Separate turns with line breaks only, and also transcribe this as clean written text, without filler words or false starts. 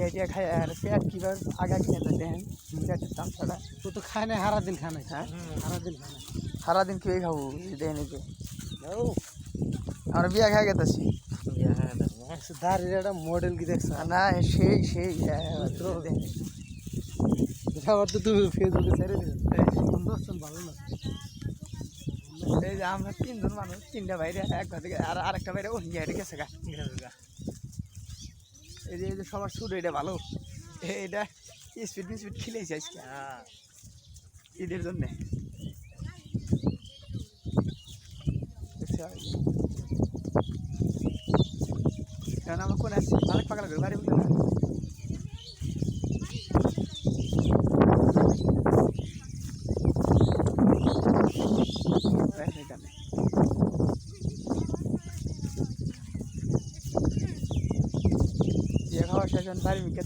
বিয়ে টিয়া খায় আর পেট কিভাবে আগা কিনে দেখেন পেটের দাম ছাড়া
ও তো খায় না হারা দিন খায় না
হ্যাঁ
হারা দিন খায় না
সারাদিন কেউ খাবো দেখেন এই যে আমরা বিয়া খাই গেতেছি
দাঁড়িয়ে একটা মডেল কি দেখছো
না সেই সেই
আবার তো তুমি ফেসবুকে ছেড়ে দিলে বন্ধু ভালো না
এই যে আমরা তিনজন মানুষ তিনটা বাইরে এক ঘর থেকে আর আরেকটা বাইরে ওই হেঁটে গেছে গা এই যে সবার শুরু এটা ভালো এটা স্পিড স্পিড খেলেছে আজকে ঈদের জন্যে কারণ আমার কোন আসছে আরেক পাকা লাগবে বাড়ি বলতে না খাওয়া শেষ বাড়ি মিকে